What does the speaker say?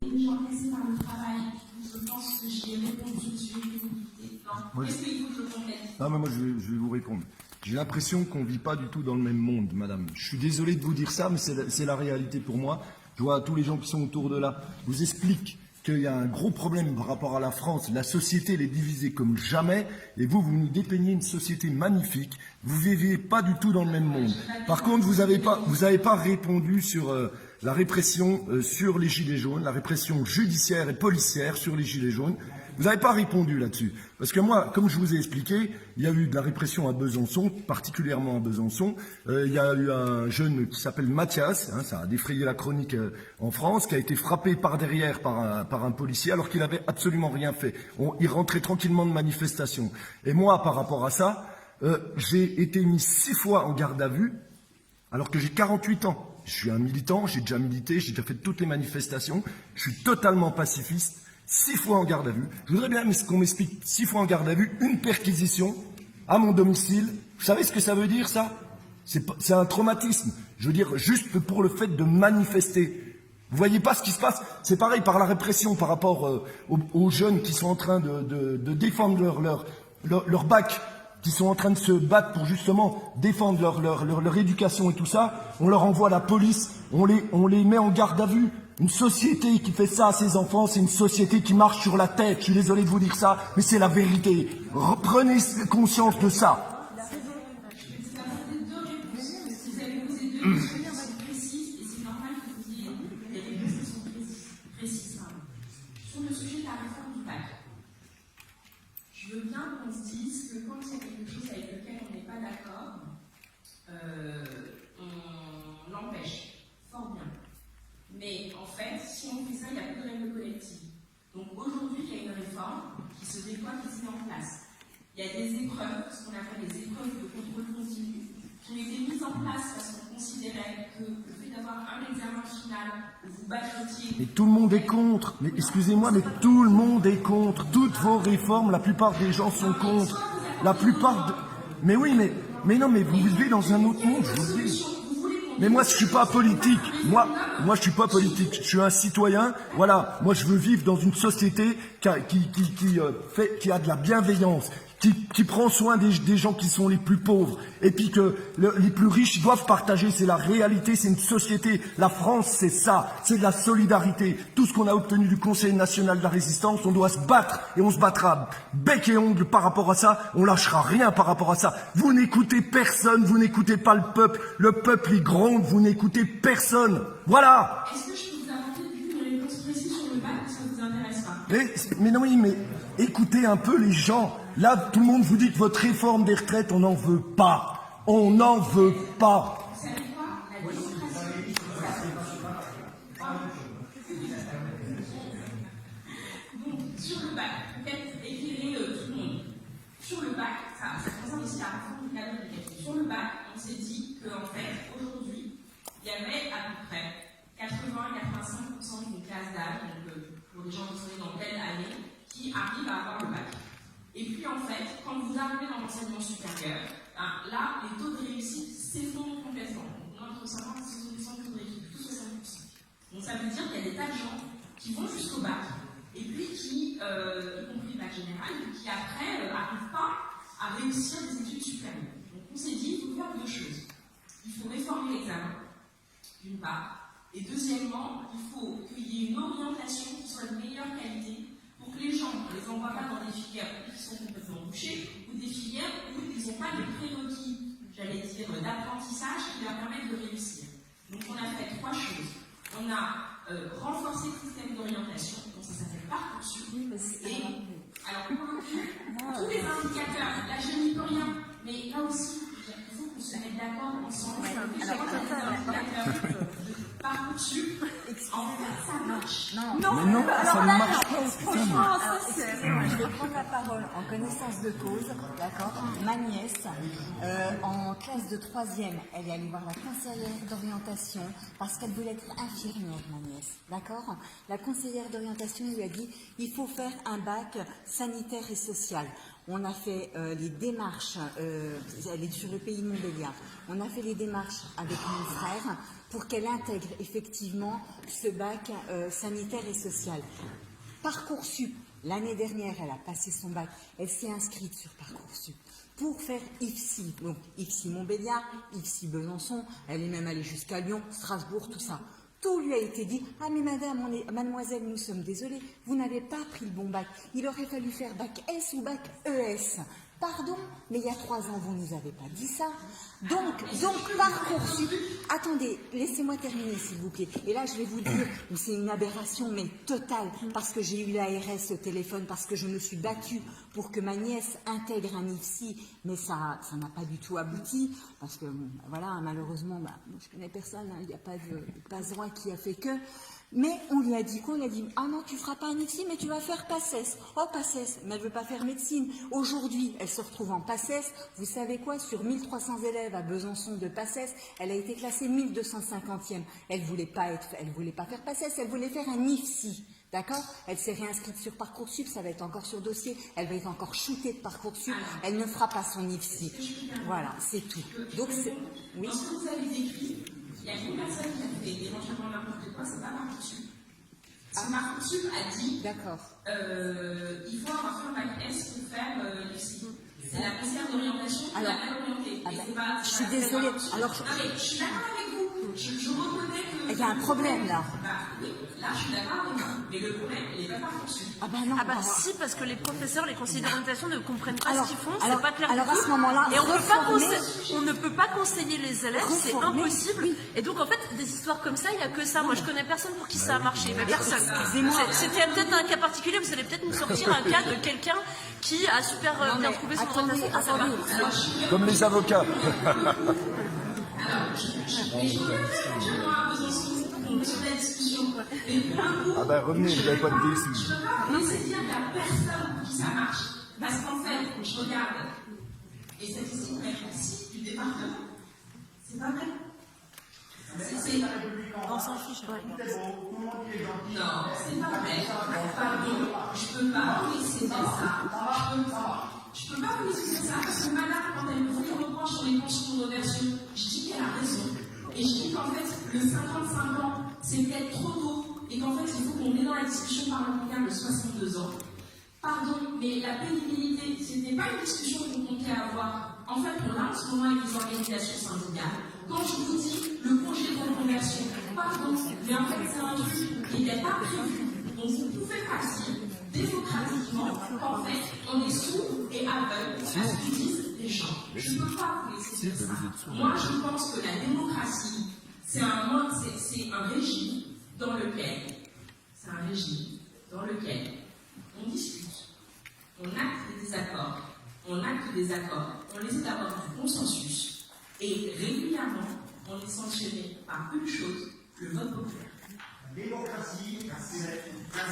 gens pressés par le travail. Je pense que j'y ai répondu, je vais l'éviter. Est-ce qu'il faut que je complète? Non, mais moi, je vais vous répondre. J'ai l'impression qu'on ne vit pas du tout dans le même monde, madame. Je suis désolé de vous dire ça, mais c'est la réalité pour moi. Je vois tous les gens qui sont autour de là. Je vous explique qu'il y a un gros problème par rapport à la France. La société, elle est divisée comme jamais. Et vous nous dépeignez une société magnifique. Vous ne vivez pas du tout dans le même monde. Par contre, vous n'avez pas répondu sur la répression sur les Gilets jaunes, la répression judiciaire et policière sur les Gilets jaunes. Vous n'avez pas répondu là-dessus. Parce que moi, comme je vous ai expliqué, il y a eu de la répression à Besançon, particulièrement à Besançon. Il y a eu un jeune qui s'appelle Mathias, ça a défrayé la chronique en France, qui a été frappé par derrière par un policier alors qu'il n'avait absolument rien fait. Il rentrait tranquillement de manifestation. Et moi, par rapport à ça, j'ai été mis 6 fois en garde à vue alors que j'ai 48 ans. Je suis un militant, j'ai déjà milité, j'ai déjà fait toutes les manifestations, je suis totalement pacifiste. 6 fois en garde à vue. Je voudrais bien qu'on m'explique 6 fois en garde à vue, une perquisition à mon domicile. Vous savez ce que ça veut dire, ça? C'est un traumatisme. Je veux dire, juste pour le fait de manifester. Vous voyez pas ce qui se passe? C'est pareil par la répression par rapport aux jeunes qui sont en train de défendre leur bac, qui sont en train de se battre pour justement défendre leur éducation et tout ça. On leur envoie la police, on les met en garde à vue. Une société qui fait ça à ses enfants, c'est une société qui marche sur la tête. Je suis désolé de vous dire ça, mais c'est la vérité. Prenez conscience de ça. Vous avez posé 2 questions précises, et c'est normal que vous ayez des réponses qui sont précises. Sur le sujet de la réforme du bac, je veux bien qu'on se dise que quand il y a quelque chose avec lequel on n'est pas d'accord, on l'empêche. Fort bien. Mais en fait, si on fait ça, il n'y a plus de règles collectives. Donc aujourd'hui, il y a une réforme qui se déploie, qui se met en place. Il y a des épreuves, ce qu'on appelle les épreuves de contrôle continu, qui ont été mises en place parce qu'on considérait que le fait d'avoir un examen final où vous bachetiez... Mais tout le monde est contre. Mais excusez-moi, mais tout le monde est contre. Toutes vos réformes, la plupart des gens sont contre. La plupart de... Mais oui, mais non, mais vous vivez dans un autre monde, je vous le dis. Mais moi, je suis pas politique. Moi, je suis pas politique. Je suis un citoyen. Voilà. Moi, je veux vivre dans une société qui a de la bienveillance, qui prend soin des gens qui sont les plus pauvres. Et puis que les plus riches doivent partager. C'est la réalité. C'est une société. La France, c'est ça. C'est de la solidarité. Tout ce qu'on a obtenu du Conseil national de la résistance, on doit se battre. Et on se battra bec et ongle par rapport à ça. On lâchera rien par rapport à ça. Vous n'écoutez personne. Vous n'écoutez pas le peuple. Le peuple, il gronde. Vous n'écoutez personne. Voilà. Est-ce que je peux vous apporter une réponse précise sur le bac, ou ça ne vous intéresse pas? Mais non, oui, mais écoutez un peu les gens. Là, tout le monde vous dit que votre réforme des retraites, on n'en veut pas. On n'en veut pas. Vous savez quoi? La démocratie. Donc, sur le bac, peut-être éclairer tout le monde. Sur le bac, ça concerne aussi la réforme du cadre éducatif. Sur le bac, on s'est dit qu'en fait, aujourd'hui, il y avait à peu près 80-85% d'une classe d'âge, donc pour des gens qui sont dans telle année, qui arrivent à avoir le bac. Et puis en fait, quand vous arrivez dans l'enseignement supérieur, là, les taux de réussite s'effondrent complètement. Donc, entre 50 et 60% de taux de réussite, plus 60%. Donc ça veut dire qu'il y a des tas de gens qui vont jusqu'au bac, et puis qui, y compris le bac général, qui après n'arrivent pas à réussir des études supérieures. Donc on s'est dit, il faut faire 2 choses. Il faut réformer l'examen, d'une part, et deuxièmement, il faut qu'il y ait une orientation qui soit de meilleure qualité pour que les gens ne les envoient pas dans des filières qui sont complètement bouchées ou des filières où ils n'ont pas les prérequis, j'allais dire, d'apprentissage qui leur permettent de réussir. Donc on a fait 3 choses. On a renforcé le système d'orientation, donc ça s'appelle Parcoursup. Et alors, tous les indicateurs, là je n'y peux rien, mais là aussi, il faut qu'on se mette d'accord ensemble. Alors, Parcoursup, en fait, ça marche. Non, ça ne marche pas. Franchement, excusez-moi, je vais prendre la parole en connaissance de cause, d'accord? Ma nièce, en classe de 3e, elle est allée voir la conseillère d'orientation parce qu'elle voulait être infirmière, ma nièce, d'accord? La conseillère d'orientation lui a dit, il faut faire un bac sanitaire et social. on a fait les démarches, elle est sur le pays de Montbéliard, on a fait les démarches avec mon frère pour qu'elle intègre effectivement ce bac sanitaire et social. Parcoursup, l'année dernière, elle a passé son bac, elle s'est inscrite sur Parcoursup pour faire IFSI, donc IFSI Montbéliard, IFSI Besançon, elle est même allée jusqu'à Lyon, Strasbourg, tout ça. Tout lui a été dit. Ah mais madame, mademoiselle, nous sommes désolés, vous n'avez pas pris le bon bac. Il aurait fallu faire bac S ou bac ES. Pardon, mais il y a 3 ans, vous ne nous avez pas dit ça. Donc Parcoursup, attendez, laissez-moi terminer s'il vous plaît. Et là, je vais vous dire, c'est une aberration, mais totale, parce que j'ai eu l'ARS au téléphone, parce que je me suis battue pour que ma nièce intègre un IFSI, mais ça n'a pas du tout abouti, parce que, bon, voilà, malheureusement, moi, je connais personne, il n'y a pas de passe-droit qui a fait que... Mais on lui a dit quoi? On lui a dit, ah non, tu feras pas un IFSI, mais tu vas faire PACES. Oh, PACES, mais elle veut pas faire médecine. Aujourd'hui, elle se retrouve en PACES. Vous savez quoi? Sur 1300 élèves à Besançon de PACES, elle a été classée 1250e. Elle voulait pas faire PACES, elle voulait faire un IFSI. D'accord? Elle s'est réinscrite sur Parcoursup, ça va être encore sur dossier, elle va être encore shootée de Parcoursup, elle ne fera pas son IFSI. Voilà, c'est tout. Donc, oui. Dans ce que vous avez décrit, il y a une personne qui a fait éventuellement n'importe quoi, c'est pas Parcoursup. Parcoursup a dit D'accord. Il faut avoir fait un bac S pour faire l'IFSI. C'est la conseillère d'orientation qui l'a mal orientée. Je suis désolée. Alors, je suis d'accord avec vous. Je reconnais que. Il y a un problème là. Oui, là je suis d'accord avec vous. Mais le problème, il n'est pas Parcoursup. Ah bah non. Ah bah si, parce que les professeurs, les conseillers d'orientation ne comprennent pas ce qu'ils font, c'est pas clair. Alors à ce moment-là, et on ne peut pas conseiller les élèves, c'est impossible. Oui. Et donc en fait, des histoires comme ça, il n'y a que ça. Moi je connais personne pour qui ça a marché, mais personne. Excusez-moi. C'était peut-être un cas particulier, vous allez peut-être nous sortir un cas de quelqu'un qui a super bien trouvé son orientation. Attendez. Comme les avocats. Ah ben revenez, vous n'avez pas de déçu. Je ne peux pas vous laisser dire qu'il n'y a personne pour qui ça marche. Parce qu'en fait, je regarde les statistiques réflexives du département. C'est pas vrai. On s'en fiche. Ouais. Non, c'est pas vrai. Pardon, je peux pas vous laisser dire ça. Je peux pas vous laisser dire ça parce que madame, quand elle me fait reproche sur les pensions de donation, je dis qu'elle a raison. Et je dis qu'en fait, le 55 ans, c'est peut-être trop tôt et qu'en fait, il faut qu'on ait dans la discussion parlementaire le 62 ans. Pardon, mais la pénibilité, ce n'était pas une discussion qu'on comptait avoir. En fait, on a en ce moment avec les organisations syndicales. Quand je vous dis le projet de reconversion, pardon, mais en fait, c'est un truc qui n'est pas prévu. Donc, vous pouvez passer démocratiquement qu'en fait, on est sourd et aveugle à ce que disent les gens. Je ne peux pas vous laisser dire ça. Moi, je pense que la démocratie, c'est un régime dans lequel on discute, on acte des accords, on essaie d'avoir du consensus, et régulièrement, on est sanctionné par une chose, le vote populaire. La démocratie, c'est la